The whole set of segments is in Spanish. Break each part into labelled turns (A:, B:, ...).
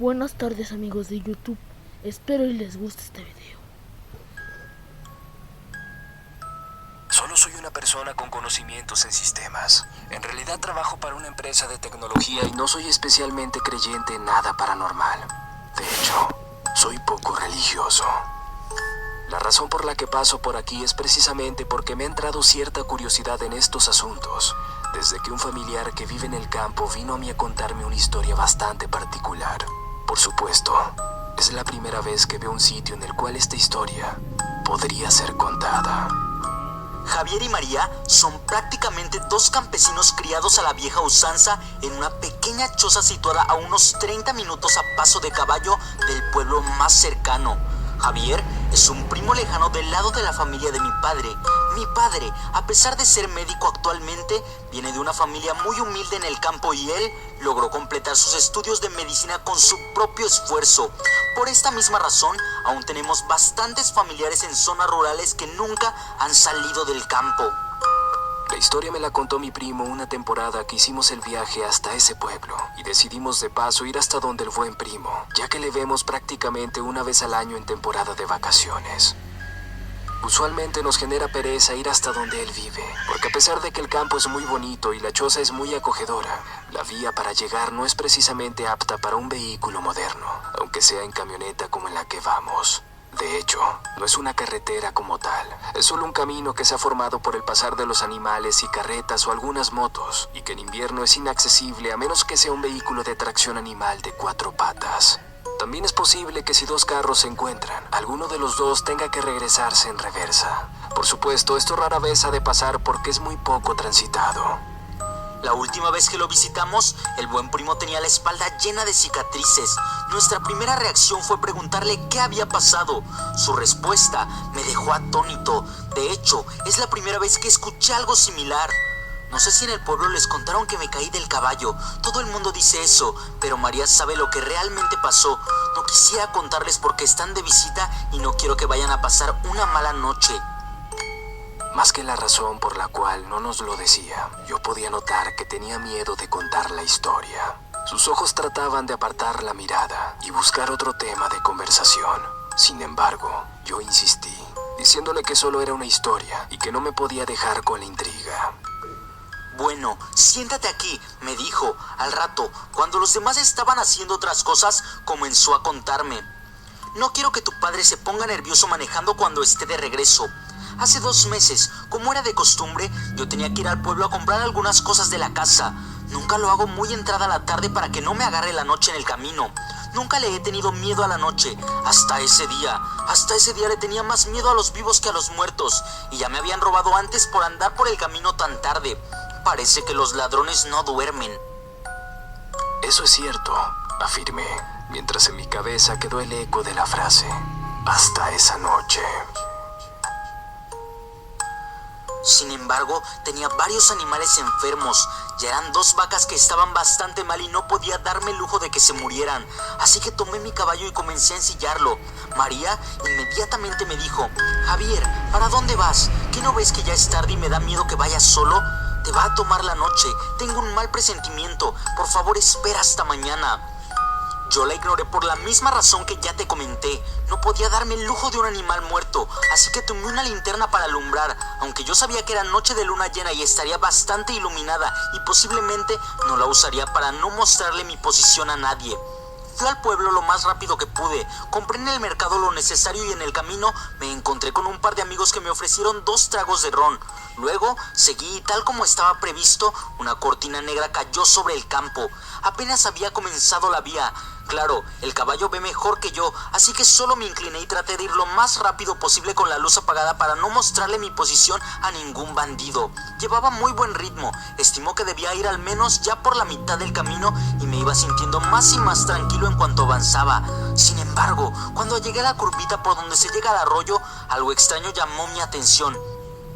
A: Buenas tardes amigos de YouTube, espero y les guste este video.
B: Solo soy una persona con conocimientos en sistemas. En realidad trabajo para una empresa de tecnología y no soy especialmente creyente en nada paranormal. De hecho, soy poco religioso. La razón por la que paso por aquí es precisamente porque me ha entrado cierta curiosidad en estos asuntos, desde que un familiar que vive en el campo vino a mí a contarme una historia bastante particular. Por supuesto, es la primera vez que veo un sitio en el cual esta historia podría ser contada.
C: Javier y María son prácticamente dos campesinos criados a la vieja usanza en una pequeña choza situada a unos 30 minutos a paso de caballo del pueblo más cercano. Javier es un primo lejano del lado de la familia de mi padre. Mi padre, a pesar de ser médico actualmente, viene de una familia muy humilde en el campo y él logró completar sus estudios de medicina con su propio esfuerzo. Por esta misma razón, aún tenemos bastantes familiares en zonas rurales que nunca han salido del campo.
B: La historia me la contó mi primo una temporada que hicimos el viaje hasta ese pueblo y decidimos de paso ir hasta donde el buen primo, ya que le vemos prácticamente una vez al año en temporada de vacaciones. Usualmente nos genera pereza ir hasta donde él vive, porque a pesar de que el campo es muy bonito y la choza es muy acogedora, la vía para llegar no es precisamente apta para un vehículo moderno, aunque sea en camioneta como en la que vamos. De hecho, no es una carretera como tal, es solo un camino que se ha formado por el pasar de los animales y carretas o algunas motos, y que en invierno es inaccesible a menos que sea un vehículo de tracción animal de 4 patas. También es posible que si dos carros se encuentran, alguno de los dos tenga que regresarse en reversa. Por supuesto, esto rara vez ha de pasar porque es muy poco transitado.
C: La última vez que lo visitamos, el buen primo tenía la espalda llena de cicatrices. Nuestra primera reacción fue preguntarle qué había pasado. Su respuesta me dejó atónito. De hecho, es la primera vez que escuché algo similar. No sé si en el pueblo les contaron que me caí del caballo. Todo el mundo dice eso, pero María sabe lo que realmente pasó. No quisiera contarles porque están de visita y no quiero que vayan a pasar una mala noche.
B: Más que la razón por la cual no nos lo decía, yo podía notar que tenía miedo de contar la historia. Sus ojos trataban de apartar la mirada y buscar otro tema de conversación. Sin embargo, yo insistí, diciéndole que solo era una historia y que no me podía dejar con la intriga.
C: Bueno, siéntate aquí, me dijo. Al rato, cuando los demás estaban haciendo otras cosas, comenzó a contarme. No quiero que tu padre se ponga nervioso manejando cuando esté de regreso. Hace 2 meses, como era de costumbre, yo tenía que ir al pueblo a comprar algunas cosas de la casa. Nunca lo hago muy entrada la tarde para que no me agarre la noche en el camino. Nunca le he tenido miedo a la noche, hasta ese día. Hasta ese día le tenía más miedo a los vivos que a los muertos. Y ya me habían robado antes por andar por el camino tan tarde. Parece que los ladrones no duermen.
B: Eso es cierto, afirmé, mientras en mi cabeza quedó el eco de la frase. Hasta esa noche.
C: Sin embargo, tenía varios animales enfermos. Ya eran 2 vacas que estaban bastante mal y no podía darme el lujo de que se murieran. Así que tomé mi caballo y comencé a ensillarlo. María inmediatamente me dijo: Javier, ¿para dónde vas? ¿Qué no ves que ya es tarde y me da miedo que vayas solo? Te va a tomar la noche. Tengo un mal presentimiento. Por favor, espera hasta mañana. Yo la ignoré por la misma razón que ya te comenté. No podía darme el lujo de un animal muerto, así que tomé una linterna para alumbrar, aunque yo sabía que era noche de luna llena y estaría bastante iluminada y posiblemente no la usaría para no mostrarle mi posición a nadie. Fui al pueblo lo más rápido que pude, compré en el mercado lo necesario y en el camino me encontré con un par de amigos que me ofrecieron 2 tragos de ron. Luego seguí y tal como estaba previsto, una cortina negra cayó sobre el campo. Apenas había comenzado la vía. Claro, el caballo ve mejor que yo, así que solo me incliné y traté de ir lo más rápido posible con la luz apagada para no mostrarle mi posición a ningún bandido. Llevaba muy buen ritmo, estimó que debía ir al menos ya por la mitad del camino y me iba sintiendo más y más tranquilo en cuanto avanzaba. Sin embargo, cuando llegué a la curvita por donde se llega al arroyo, algo extraño llamó mi atención.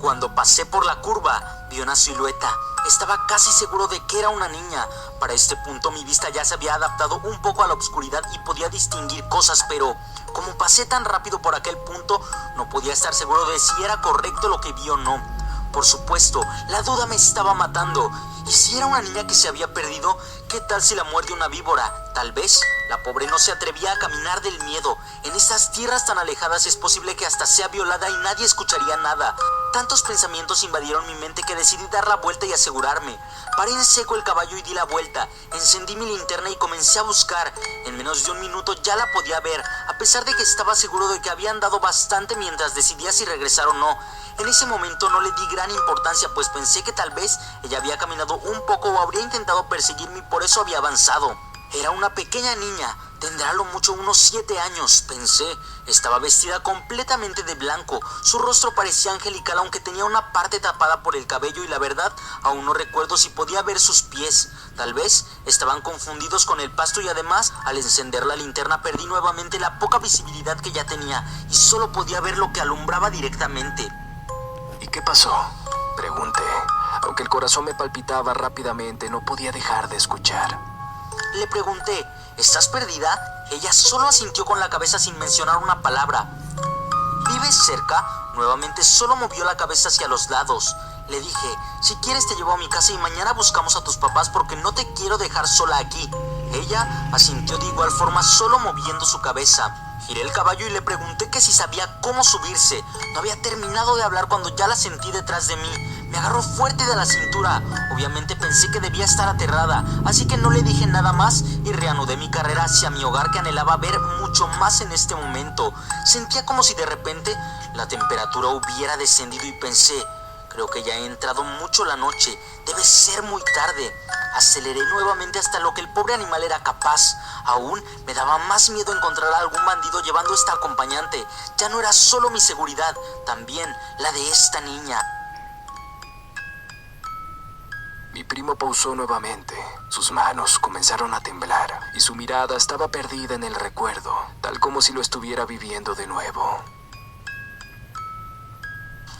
C: Cuando pasé por la curva, vi una silueta. Estaba casi seguro de que era una niña. Para este punto mi vista ya se había adaptado un poco a la oscuridad y podía distinguir cosas, pero como pasé tan rápido por aquel punto, no podía estar seguro de si era correcto lo que vi o no. Por supuesto, la duda me estaba matando. ¿Y si era una niña que se había perdido? ¿Qué tal si la muerde una víbora? Tal vez La pobre no se atrevía a caminar del miedo. En esas tierras tan alejadas es posible que hasta sea violada y nadie escucharía nada. Tantos pensamientos invadieron mi mente que decidí dar la vuelta y asegurarme. Paré en seco el caballo y di la vuelta. Encendí mi linterna y comencé a buscar. En menos de un minuto ya la podía ver, a pesar de que estaba seguro de que había andado bastante mientras decidía si regresar o no. En ese momento no le di gran importancia, pues pensé que tal vez ella había caminado un poco o habría intentado perseguirme y por eso había avanzado. Era una pequeña niña, tendrá a lo mucho unos 7 años, pensé. Estaba vestida completamente de blanco, su rostro parecía angelical aunque tenía una parte tapada por el cabello y la verdad, aún no recuerdo si podía ver sus pies. Tal vez estaban confundidos con el pasto y además, al encender la linterna perdí nuevamente la poca visibilidad que ya tenía y solo podía ver lo que alumbraba directamente.
B: ¿Y qué pasó?, pregunté. Aunque el corazón me palpitaba rápidamente, no podía dejar de escuchar.
C: Le pregunté, ¿estás perdida? Ella solo asintió con la cabeza sin mencionar una palabra. ¿Vives cerca? Nuevamente solo movió la cabeza hacia los lados. Le dije, si quieres te llevo a mi casa y mañana buscamos a tus papás porque no te quiero dejar sola aquí. Ella asintió de igual forma solo moviendo su cabeza. Giré el caballo y le pregunté que si sabía cómo subirse. No había terminado de hablar cuando ya la sentí detrás de mí. Me agarró fuerte de la cintura. Obviamente pensé que debía estar aterrada, así que no le dije nada más y reanudé mi carrera hacia mi hogar que anhelaba ver mucho más en este momento. Sentía como si de repente la temperatura hubiera descendido y pensé, creo que ya ha entrado mucho la noche, debe ser muy tarde. Aceleré nuevamente hasta lo que el pobre animal era capaz. Aún me daba más miedo encontrar a algún bandido llevando esta acompañante. Ya no era solo mi seguridad, también la de esta niña.
B: Mi primo pausó nuevamente. Sus manos comenzaron a temblar y su mirada estaba perdida en el recuerdo, tal como si lo estuviera viviendo de nuevo.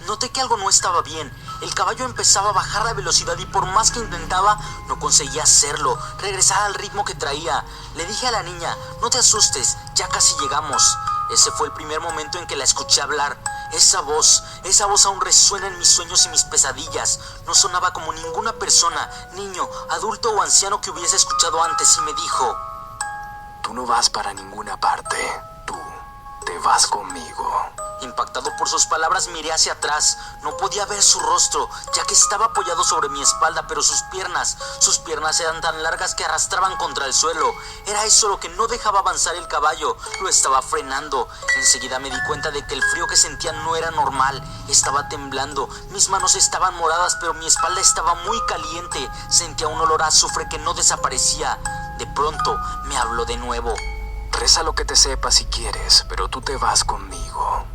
C: Noté que algo no estaba bien. El caballo empezaba a bajar la velocidad y por más que intentaba, no conseguía hacerlo, regresar al ritmo que traía. Le dije a la niña, no te asustes, ya casi llegamos. Ese fue el primer momento en que la escuché hablar. Esa voz aún resuena en mis sueños y mis pesadillas. No sonaba como ninguna persona, niño, adulto o anciano que hubiese escuchado antes y me dijo,
B: Tú no vas para ninguna parte, tú te vas conmigo.
C: Impactado por sus palabras miré hacia atrás. No podía ver su rostro, ya que estaba apoyado sobre mi espalda, pero sus piernas eran tan largas que arrastraban contra el suelo. Era eso lo que no dejaba avanzar el caballo, lo estaba frenando. Enseguida me di cuenta de que el frío que sentía no era normal, estaba temblando. Mis manos estaban moradas, pero mi espalda estaba muy caliente. Sentía un olor a azufre que no desaparecía. De pronto me habló de nuevo.
B: Reza lo que te sepa si quieres, pero tú te vas conmigo.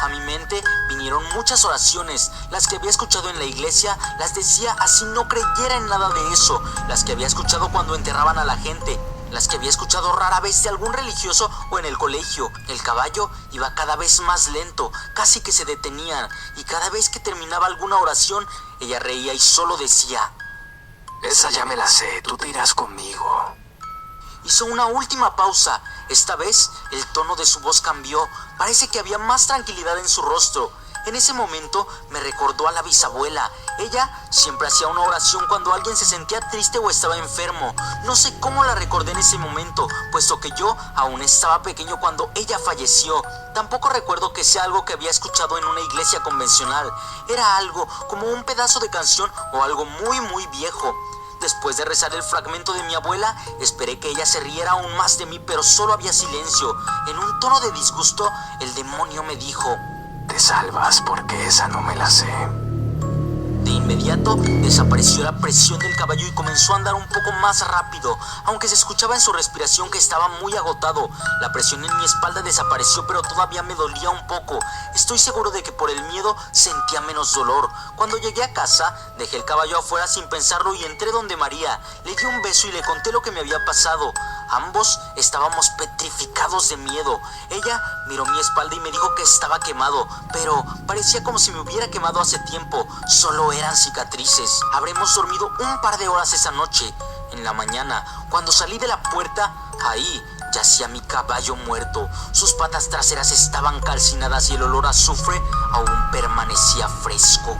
C: A mi mente vinieron muchas oraciones, las que había escuchado en la iglesia, las decía así no creyera en nada de eso, las que había escuchado cuando enterraban a la gente, las que había escuchado rara vez de algún religioso o en el colegio. El caballo iba cada vez más lento, casi que se detenía, y cada vez que terminaba alguna oración, ella reía y solo decía,
B: Esa ya me la sé, tú te irás conmigo.
C: Hizo una última pausa. Esta vez el tono de su voz cambió. Parece que había más tranquilidad en su rostro. En ese momento me recordó a la bisabuela. Ella siempre hacía una oración cuando alguien se sentía triste o estaba enfermo. No sé cómo la recordé en ese momento, puesto que yo aún estaba pequeño cuando ella falleció. Tampoco recuerdo que sea algo que había escuchado en una iglesia convencional. Era algo como un pedazo de canción o algo muy viejo. Después de rezar el fragmento de mi abuela, esperé que ella se riera aún más de mí, pero solo había silencio. En un tono de disgusto, el demonio me dijo,
B: Te salvas porque esa no me la sé.
C: De inmediato desapareció la presión del caballo y comenzó a andar un poco más rápido, aunque se escuchaba en su respiración que estaba muy agotado. La presión en mi espalda desapareció, pero todavía me dolía un poco. Estoy seguro de que por el miedo sentía menos dolor. Cuando llegué a casa, dejé el caballo afuera sin pensarlo y entré donde María. Le di un beso y le conté lo que me había pasado. Ambos estábamos petrificados de miedo. Ella miró mi espalda y me dijo que estaba quemado, pero parecía como si me hubiera quemado hace tiempo. Solo eran cicatrices. Habremos dormido un par de horas esa noche. En la mañana, cuando salí de la puerta, ahí yacía mi caballo muerto. Sus patas traseras estaban calcinadas y el olor a azufre aún permanecía fresco.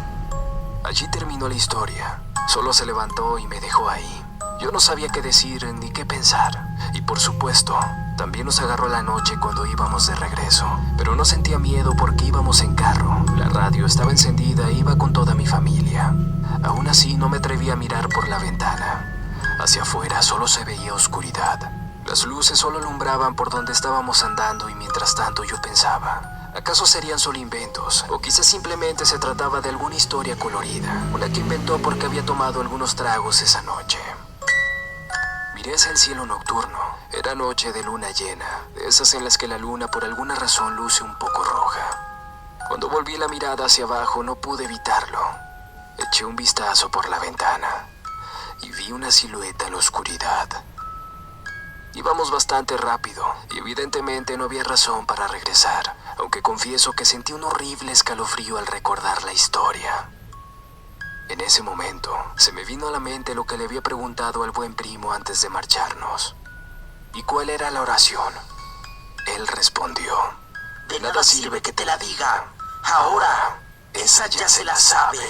B: Allí terminó la historia. Solo se levantó y me dejó ahí. Yo no sabía qué decir ni qué pensar. Y por supuesto, también nos agarró la noche cuando íbamos de regreso. Pero no sentía miedo porque íbamos en carro. La radio estaba encendida e iba con toda mi familia. Aún así no me atreví a mirar por la ventana. Hacia afuera solo se veía oscuridad. Las luces solo alumbraban por donde estábamos andando y mientras tanto yo pensaba, ¿acaso serían solo inventos? O quizás simplemente se trataba de alguna historia colorida, una que inventó porque había tomado algunos tragos esa noche. Miré hacia el cielo nocturno. Era noche de luna llena, de esas en las que la luna por alguna razón luce un poco roja. Cuando volví la mirada hacia abajo no pude evitarlo. Eché un vistazo por la ventana y vi una silueta en la oscuridad. Íbamos bastante rápido y evidentemente no había razón para regresar, aunque confieso que sentí un horrible escalofrío al recordar la historia. En ese momento se me vino a la mente lo que le había preguntado al buen primo antes de marcharnos. ¿Y cuál era la oración? Él respondió:
C: de nada sirve que te la diga. Ahora, esa ya se la sabe.